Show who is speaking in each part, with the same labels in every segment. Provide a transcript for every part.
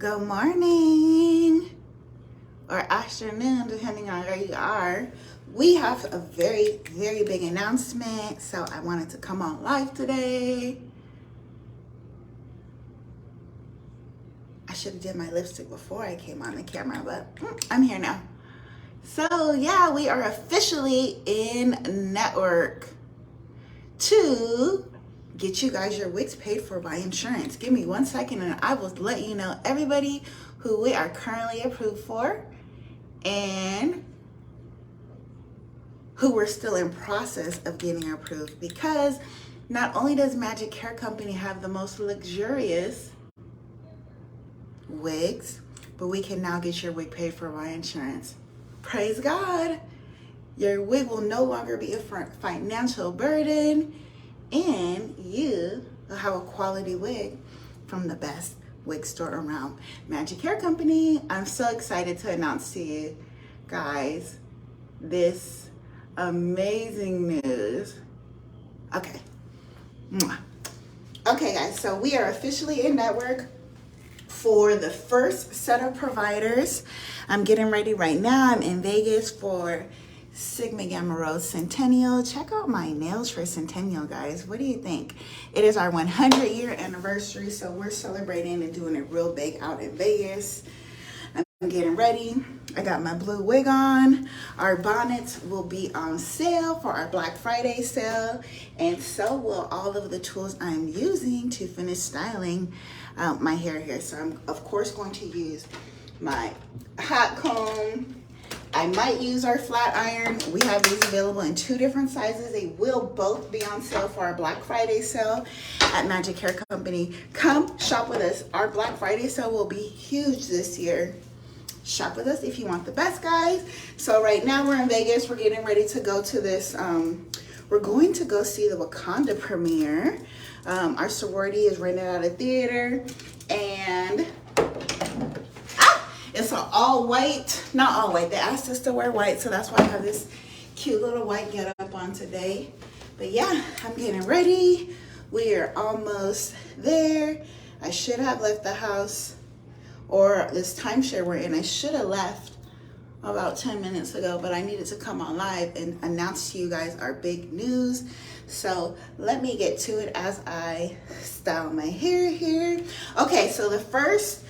Speaker 1: Good morning or afternoon, depending on where you are. We have a very big announcement, so I wanted to come on live today. I should have did my lipstick before I came on the camera, but I'm here now. So yeah, we are officially in network to get you guys your wigs paid for by insurance. Give me 1 second and I will let you know everybody who we are currently approved for and who we're still in process of getting approved, because not only does Magic Hair Company have the most luxurious wigs, but we can now get your wig paid for by insurance. Praise God. Your wig will no longer be a financial burden, and you will have a quality wig from the best wig store around, Magic Hair Company. I'm so excited to announce to you guys this amazing news. Okay. Okay, guys, so we are officially in network for the first set of providers. I'm getting ready right now. I'm in Vegas for Sigma Gamma Rho Centennial. Check out my nails for Centennial, guys. What do you think? It is our 100-year anniversary, so we're celebrating and doing it real big out in Vegas. I'm getting ready. I got my blue wig on. Our bonnets will be on sale for our Black Friday sale, and so will all of the tools I'm using to finish styling my hair here. So I'm of course going to use my hot comb. I might use our flat iron. We have these available in 2 different sizes. They will both be on sale for our Black Friday sale at Magic Hair Company. Come shop with us. Our Black Friday sale will be huge this year. Shop with us if you want the best, guys. So right now we're in Vegas. We're getting ready to go to this. We're going to go see the Wakanda premiere. Our sorority is renting out a theater, and it's an all white, not all white. They asked us to wear white, so that's why I have this cute little white get up on today. But yeah, I'm getting ready. We are almost there. I should have left the house, or this timeshare we're in, I should have left about 10 minutes ago, but I needed to come on live and announce to you guys our big news. So let me get to it as I style my hair here. Okay, so the first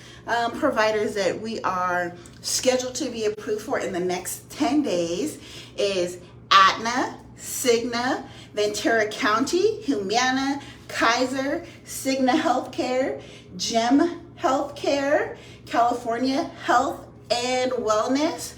Speaker 1: providers that we are scheduled to be approved for in the next 10 days is Aetna, Cigna, Ventura County, Humana, Kaiser, Cigna Healthcare, Gem Healthcare, California Health and Wellness,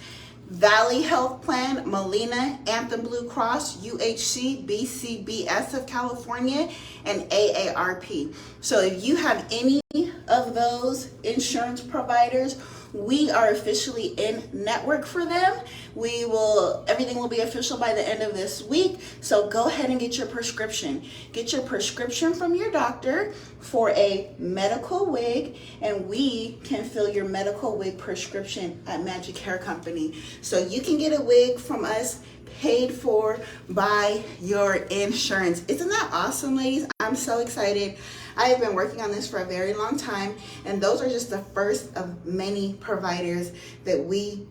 Speaker 1: Valley Health Plan, Molina, Anthem Blue Cross, UHC, BCBS of California, and AARP. So if you have any of those insurance providers, we are officially in network for them. Everything will be official by the end of this week. So go ahead and get your prescription. Get your prescription from your doctor for a medical wig, and we can fill your medical wig prescription at Magic Hair Company. So you can get a wig from us paid for by your insurance. Isn't that awesome, ladies? I'm so excited. I have been working on this for a very long time, and those are just the first of many providers that we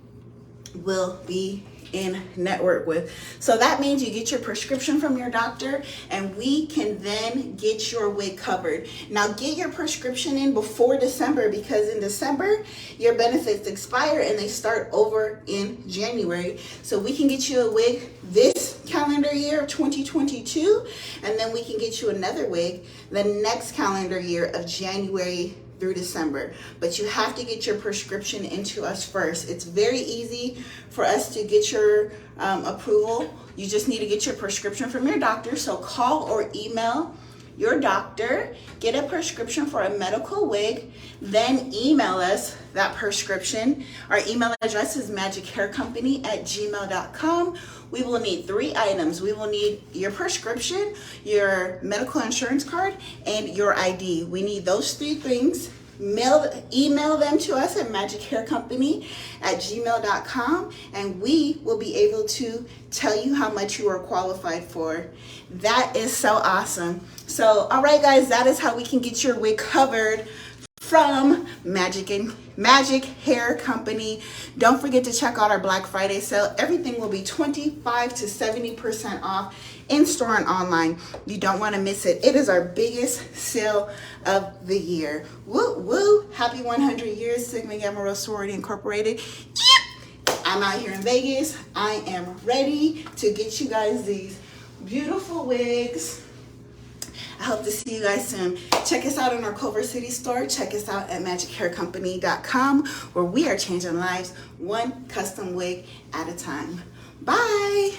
Speaker 1: will be in network with. So that means you get your prescription from your doctor, and we can then get your wig covered. Now get your prescription in before December, because in December your benefits expire and they start over in January. So we can get you a wig this calendar year 2022, and then we can get you another wig the next calendar year of January through December. But you have to get your prescription into us first. It's very easy for us to get your approval. You just need to get your prescription from your doctor. So call or email your doctor, get a prescription for a medical wig, then email us that prescription. Our email address is magichaircompany@gmail.com. We will need 3 items. We will need your prescription, your medical insurance card, and your ID. We need those 3 things. Email them to us at magichaircompany@gmail.com, and we will be able to tell you how much you are qualified for. That is so awesome. So, all right, guys, that is how we can get your wig covered from Magic Hair Company. Don't forget to check out our Black Friday sale. Everything will be 25 to 70% off in store and online. You don't want to miss it. It is our biggest sale of the year. Woo woo! Happy 100 years, Sigma Gamma Rho Sorority Incorporated. I'm out here in Vegas. I am ready to get you guys these beautiful wigs. I hope to see you guys soon. Check us out in our Culver City store. Check us out at magichaircompany.com, where we are changing lives one custom wig at a time. Bye.